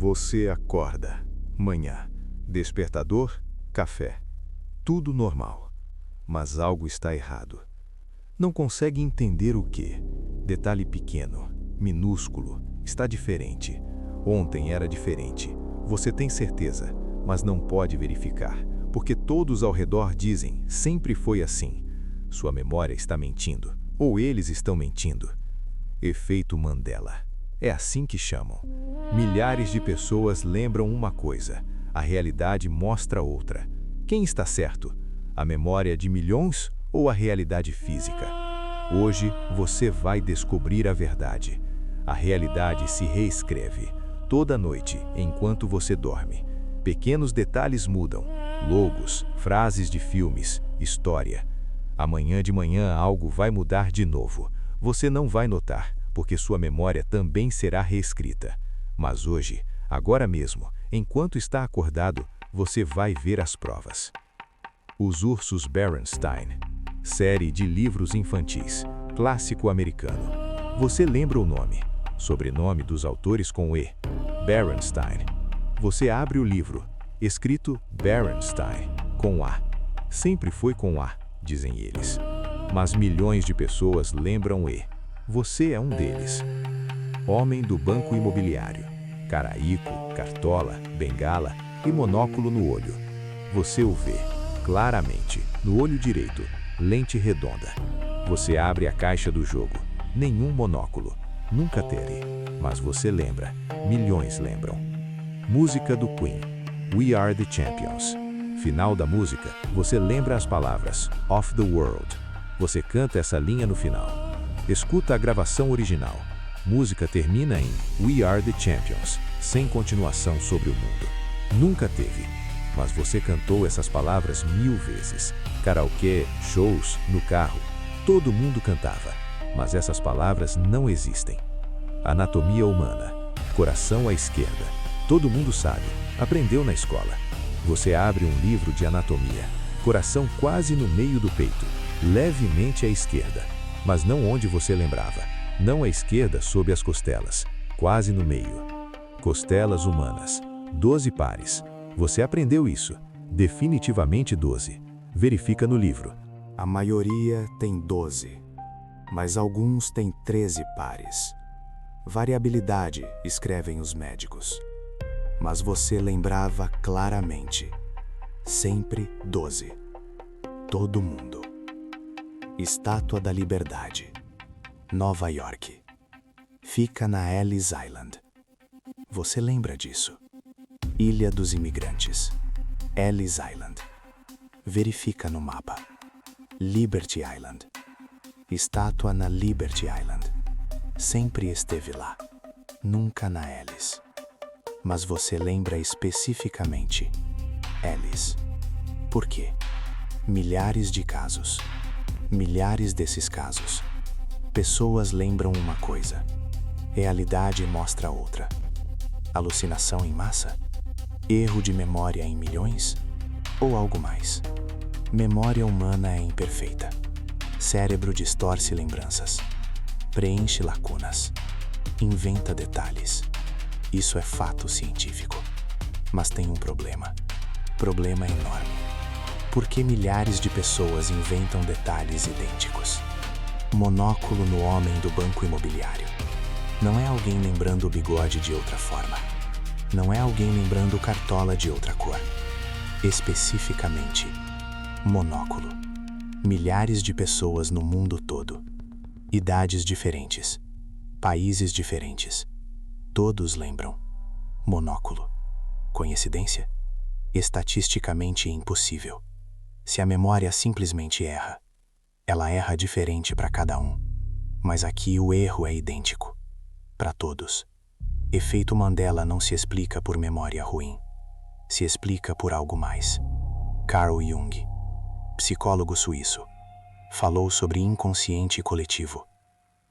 Você acorda. Manhã. Despertador, café. Tudo normal. Mas algo está errado. Não consegue entender o que. Detalhe pequeno, minúsculo, está diferente. Ontem era diferente. Você tem certeza, mas não pode verificar, porque todos ao redor dizem, sempre foi assim. Sua memória está mentindo, ou eles estão mentindo. Efeito Mandela. É assim que chamam. Milhares de pessoas lembram uma coisa, a realidade mostra outra. Quem está certo? A memória de milhões ou a realidade física? Hoje você vai descobrir a verdade. A realidade se reescreve, toda noite, enquanto você dorme. Pequenos detalhes mudam, logos, frases de filmes, história. Amanhã de manhã algo vai mudar de novo. Você não vai notar, porque sua memória também será reescrita. Mas hoje, agora mesmo, enquanto está acordado, você vai ver as provas. Os Ursos Berenstain. Série de livros infantis, clássico americano. Você lembra o nome? Sobrenome dos autores com E. Berenstain. Você abre o livro, escrito Berenstain, com A. Sempre foi com A, dizem eles. Mas milhões de pessoas lembram E. Você é um deles. Homem do banco imobiliário. Caraíco, cartola, bengala e monóculo no olho. Você o vê, claramente, no olho direito, lente redonda. Você abre a caixa do jogo. Nenhum monóculo. Nunca teve. Mas você lembra. Milhões lembram. Música do Queen. We Are the Champions. Final da música, você lembra as palavras Of the World. Você canta essa linha no final. Escuta a gravação original. Música termina em We Are the Champions, sem continuação sobre o mundo. Nunca teve. Mas você cantou essas palavras 1000 vezes. Karaokê, shows, no carro. Todo mundo cantava. Mas essas palavras não existem. Anatomia humana. Coração à esquerda. Todo mundo sabe. Aprendeu na escola. Você abre um livro de anatomia. Coração quase no meio do peito. Levemente à esquerda. Mas não onde você lembrava. Não à esquerda sob as costelas. Quase no meio. Costelas humanas. 12 pares. Você aprendeu isso. Definitivamente 12. Verifica no livro. A maioria tem 12, mas alguns têm 13 pares. Variabilidade, escrevem os médicos. Mas você lembrava claramente. Sempre 12. Todo mundo. Estátua da Liberdade. Nova York. Fica na Ellis Island. Você lembra disso? Ilha dos Imigrantes. Ellis Island. Verifica no mapa. Liberty Island. Estátua na Liberty Island. Sempre esteve lá. Nunca na Ellis. Mas você lembra especificamente Ellis. Por quê? Milhares de casos. Milhares desses casos. Pessoas lembram uma coisa. Realidade mostra outra. Alucinação em massa? Erro de memória em milhões? Ou algo mais? Memória humana é imperfeita. Cérebro distorce lembranças. Preenche lacunas. Inventa detalhes. Isso é fato científico. Mas tem um problema. Problema enorme. Por que milhares de pessoas inventam detalhes idênticos? Monóculo no homem do banco imobiliário. Não é alguém lembrando o bigode de outra forma. Não é alguém lembrando o cartola de outra cor. Especificamente, monóculo. Milhares de pessoas no mundo todo. Idades diferentes. Países diferentes. Todos lembram. Monóculo. Coincidência? Estatisticamente impossível. Se a memória simplesmente erra, ela erra diferente para cada um. Mas aqui o erro é idêntico. Para todos. Efeito Mandela não se explica por memória ruim. Se explica por algo mais. Carl Jung, psicólogo suíço, falou sobre inconsciente coletivo.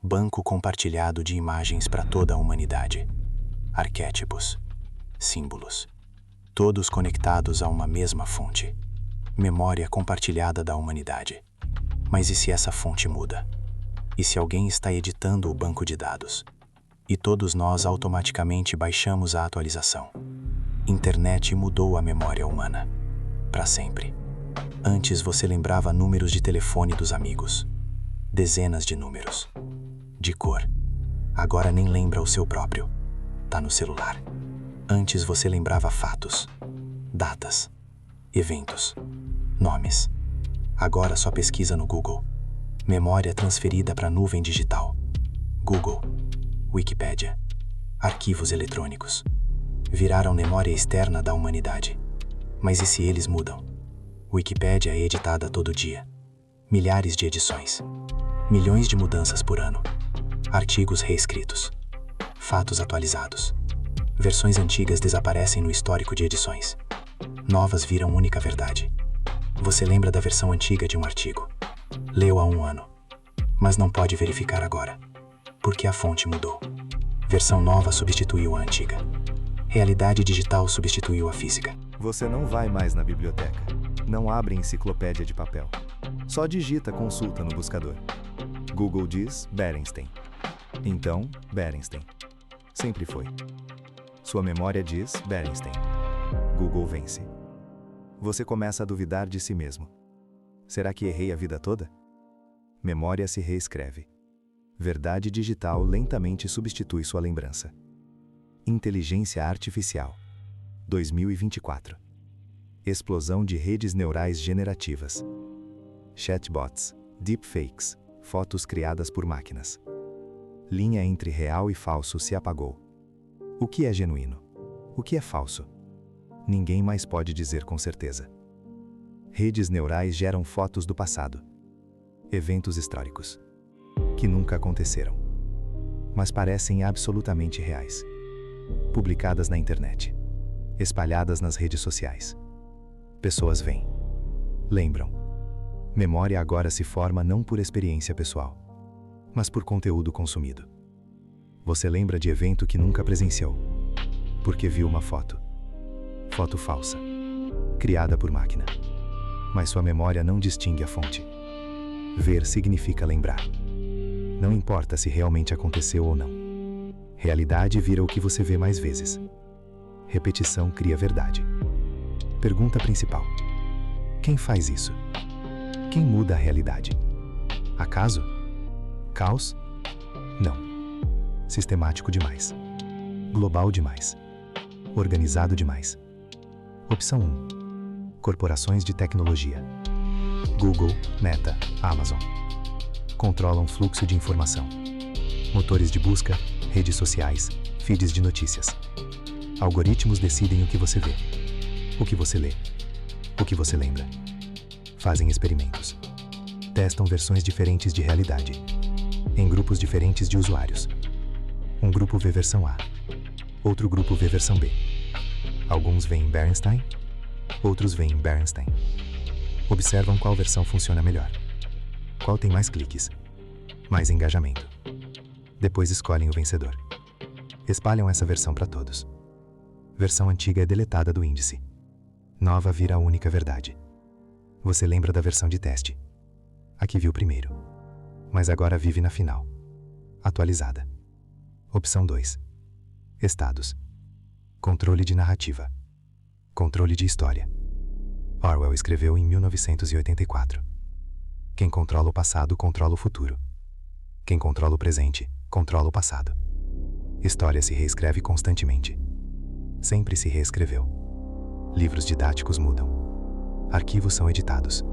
Banco compartilhado de imagens para toda a humanidade. Arquétipos. Símbolos. Todos conectados a uma mesma fonte. Memória compartilhada da humanidade. Mas e se essa fonte muda? E se alguém está editando o banco de dados? E todos nós automaticamente baixamos a atualização. Internet mudou a memória humana. Para sempre. Antes você lembrava números de telefone dos amigos. Dezenas de números. De cor. Agora nem lembra o seu próprio. Tá no celular. Antes você lembrava fatos. Datas. Eventos. Nomes. Agora só pesquisa no Google. Memória transferida para a nuvem digital. Google. Wikipédia. Arquivos eletrônicos. Viraram memória externa da humanidade. Mas e se eles mudam? Wikipédia é editada todo dia. Milhares de edições. Milhões de mudanças por ano. Artigos reescritos. Fatos atualizados. Versões antigas desaparecem no histórico de edições. Novas viram única verdade. Você lembra da versão antiga de um artigo. Leu há um ano. Mas não pode verificar agora. Porque a fonte mudou. Versão nova substituiu a antiga. Realidade digital substituiu a física. Você não vai mais na biblioteca. Não abre enciclopédia de papel. Só digita consulta no buscador. Google diz Berenstein. Então, Berenstein. Sempre foi. Sua memória diz Berenstein. Google vence. Você começa a duvidar de si mesmo. Será que errei a vida toda? Memória se reescreve. Verdade digital lentamente substitui sua lembrança. Inteligência artificial. 2024. Explosão de redes neurais generativas. Chatbots, deepfakes, fotos criadas por máquinas. Linha entre real e falso se apagou. O que é genuíno? O que é falso? Ninguém mais pode dizer com certeza. Redes neurais geram fotos do passado. Eventos históricos. Que nunca aconteceram. Mas parecem absolutamente reais. Publicadas na internet. Espalhadas nas redes sociais. Pessoas veem. Lembram. Memória agora se forma não por experiência pessoal, mas por conteúdo consumido. Você lembra de evento que nunca presenciou, porque viu uma foto. Foto falsa. Criada por máquina. Mas sua memória não distingue a fonte. Ver significa lembrar. Não importa se realmente aconteceu ou não. Realidade vira o que você vê mais vezes. Repetição cria verdade. Pergunta principal. Quem faz isso? Quem muda a realidade? Acaso? Caos? Não. Sistemático demais. Global demais. Organizado demais. Opção 1. Corporações de tecnologia. Google, Meta, Amazon. Controlam fluxo de informação. Motores de busca, redes sociais, feeds de notícias. Algoritmos decidem o que você vê, o que você lê, o que você lembra. Fazem experimentos. Testam versões diferentes de realidade, em grupos diferentes de usuários. Um grupo vê versão A, outro grupo vê versão B. Alguns veem Berenstein, outros veem Berenstein. Observam qual versão funciona melhor. Qual tem mais cliques, mais engajamento. Depois escolhem o vencedor. Espalham essa versão para todos. Versão antiga é deletada do índice. Nova vira a única verdade. Você lembra da versão de teste. A que viu primeiro. Mas agora vive na final. Atualizada. Opção 2. Estados. Controle de narrativa. Controle de história. Orwell escreveu em 1984. Quem controla o passado, controla o futuro. Quem controla o presente, controla o passado. História se reescreve constantemente. Sempre se reescreveu. Livros didáticos mudam. Arquivos são editados.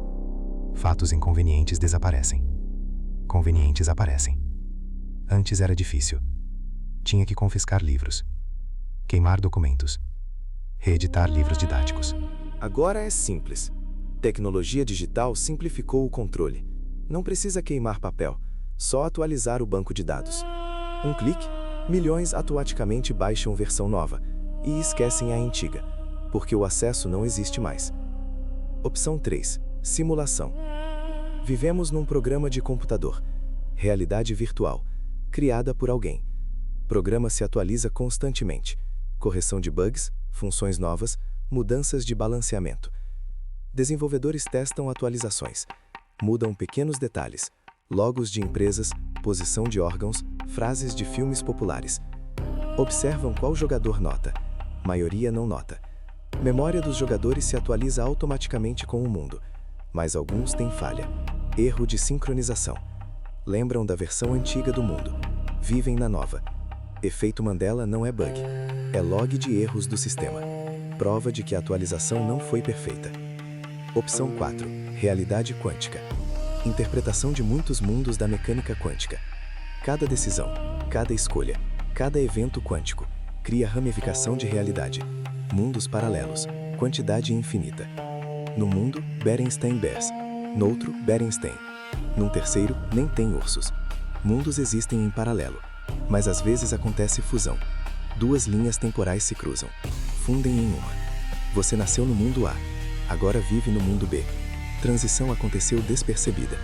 Fatos inconvenientes desaparecem. Convenientes aparecem. Antes era difícil. Tinha que confiscar livros. Queimar documentos. Reeditar livros didáticos. Agora é simples. Tecnologia digital simplificou o controle. Não precisa queimar papel, só atualizar o banco de dados. Um clique, milhões automaticamente baixam versão nova e esquecem a antiga, porque o acesso não existe mais. Opção 3. Simulação. Vivemos num programa de computador, realidade virtual, criada por alguém. Programa se atualiza constantemente. Correção de bugs, funções novas, mudanças de balanceamento. Desenvolvedores testam atualizações. Mudam pequenos detalhes, logos de empresas, posição de órgãos, Frases de filmes populares. Observam qual jogador nota. Maioria não nota. Memória dos jogadores se atualiza automaticamente com o mundo, mas alguns têm falha. Erro de sincronização. Lembram da versão antiga do mundo. Vivem na nova. Efeito Mandela não é bug. É log de erros do sistema. Prova de que a atualização não foi perfeita. Opção 4. Realidade quântica. Interpretação de muitos mundos da mecânica quântica. Cada decisão, cada escolha, cada evento quântico cria ramificação de realidade. Mundos paralelos, quantidade infinita. No mundo, Berenstain Bears. Noutro, Berenstain. Num terceiro, nem tem ursos. Mundos existem em paralelo, mas às vezes acontece fusão. Duas linhas temporais se cruzam, fundem em uma. Você nasceu no mundo A, agora vive no mundo B. Transição aconteceu despercebida,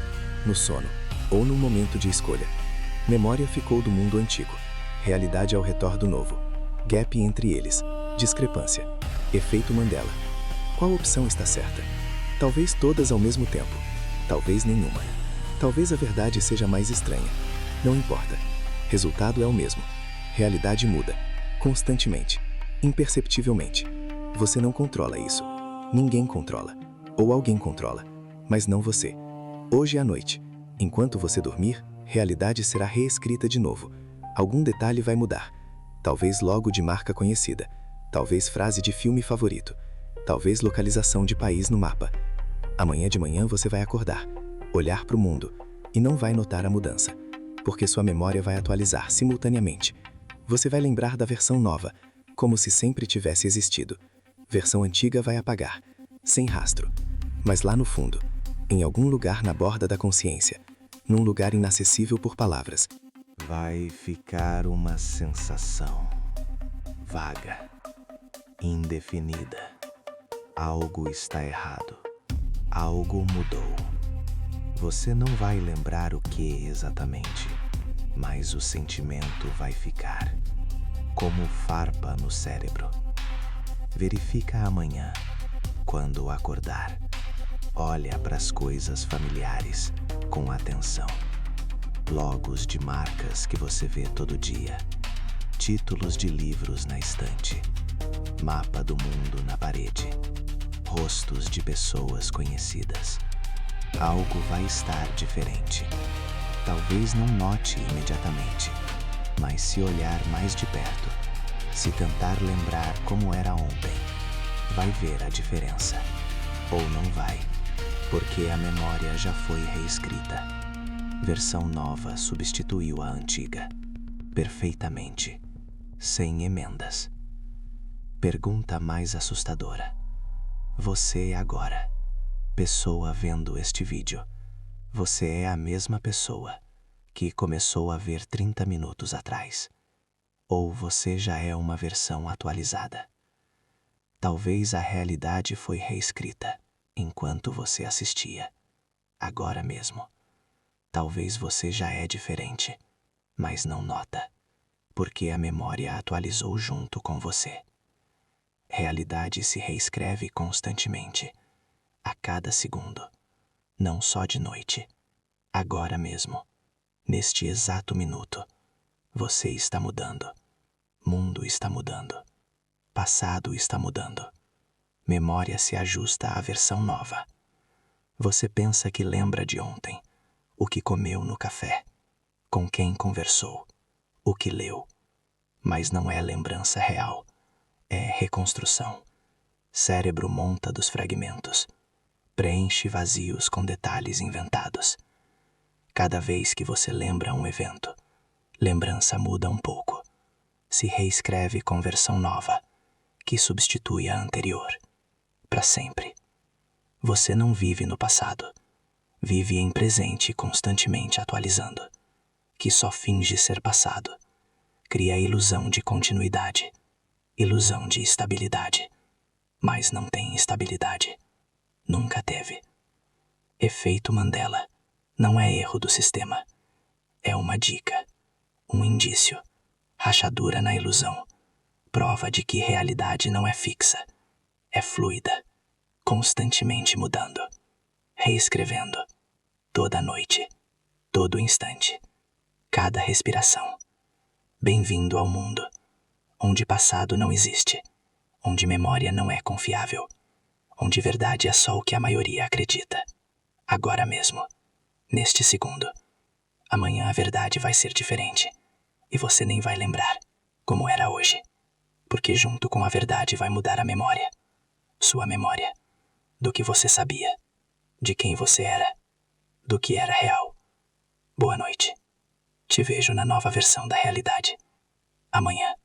no sono ou num momento de escolha. Memória ficou do mundo antigo, realidade ao redor do novo. Gap entre eles, discrepância. Efeito Mandela. Qual opção está certa? Talvez todas ao mesmo tempo, talvez nenhuma. Talvez a verdade seja mais estranha. Não importa. Resultado é o mesmo. Realidade muda, constantemente, imperceptivelmente. Você não controla isso. Ninguém controla. Ou alguém controla, mas não você. Hoje à noite, enquanto você dormir, realidade será reescrita de novo. Algum detalhe vai mudar. Talvez logo de marca conhecida. Talvez frase de filme favorito. Talvez localização de país no mapa. Amanhã de manhã você vai acordar, olhar para o mundo e não vai notar a mudança, porque sua memória vai atualizar simultaneamente. Você vai lembrar da versão nova, como se sempre tivesse existido. Versão antiga vai apagar, sem rastro. Mas lá no fundo, em algum lugar na borda da consciência, num lugar inacessível por palavras, vai ficar uma sensação vaga, indefinida. Algo está errado. Algo mudou. Você não vai lembrar o que exatamente, mas o sentimento vai ficar, como farpa no cérebro. Verifica amanhã, quando acordar. Olha para as coisas familiares com atenção. Logos de marcas que você vê todo dia. Títulos de livros na estante. Mapa do mundo na parede. Rostos de pessoas conhecidas. Algo vai estar diferente. Talvez não note imediatamente, mas se olhar mais de perto, se tentar lembrar como era ontem, vai ver a diferença. Ou não vai, porque a memória já foi reescrita. Versão nova substituiu a antiga, perfeitamente, sem emendas. Pergunta mais assustadora. Você agora, pessoa vendo este vídeo, você é a mesma pessoa que começou a ver 30 minutos atrás? Ou você já é uma versão atualizada? Talvez a realidade foi reescrita enquanto você assistia, agora mesmo. Talvez você já é diferente, mas não nota, porque a memória atualizou junto com você. Realidade se reescreve constantemente, a cada segundo, não só de noite. Agora mesmo, neste exato minuto, você está mudando. Mundo está mudando. Passado está mudando. Memória se ajusta à versão nova. Você pensa que lembra de ontem, o que comeu no café, com quem conversou, o que leu. Mas não é lembrança real. É reconstrução. Cérebro monta dos fragmentos. Preenche vazios com detalhes inventados. Cada vez que você lembra um evento, lembrança muda um pouco. Se reescreve com versão nova, que substitui a anterior. Para sempre. Você não vive no passado. Vive em presente constantemente atualizando. Que só finge ser passado. Cria a ilusão de continuidade. Ilusão de estabilidade. Mas não tem estabilidade. Nunca teve. Efeito Mandela. Não é erro do sistema. É uma dica. Um indício. Rachadura na ilusão. Prova de que realidade não é fixa. É fluida. Constantemente mudando. Reescrevendo. Toda noite. Todo instante. cada respiração. Bem-vindo ao mundo, onde passado não existe, onde memória não é confiável, onde verdade é só o que a maioria acredita. Agora mesmo, neste segundo. Amanhã a verdade vai ser diferente, e você nem vai lembrar como era hoje, porque junto com a verdade vai mudar a memória, sua memória, do que você sabia, de quem você era, do que era real. Boa noite. Te vejo na nova versão da realidade. Amanhã,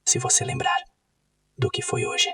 se você lembrar do que foi hoje.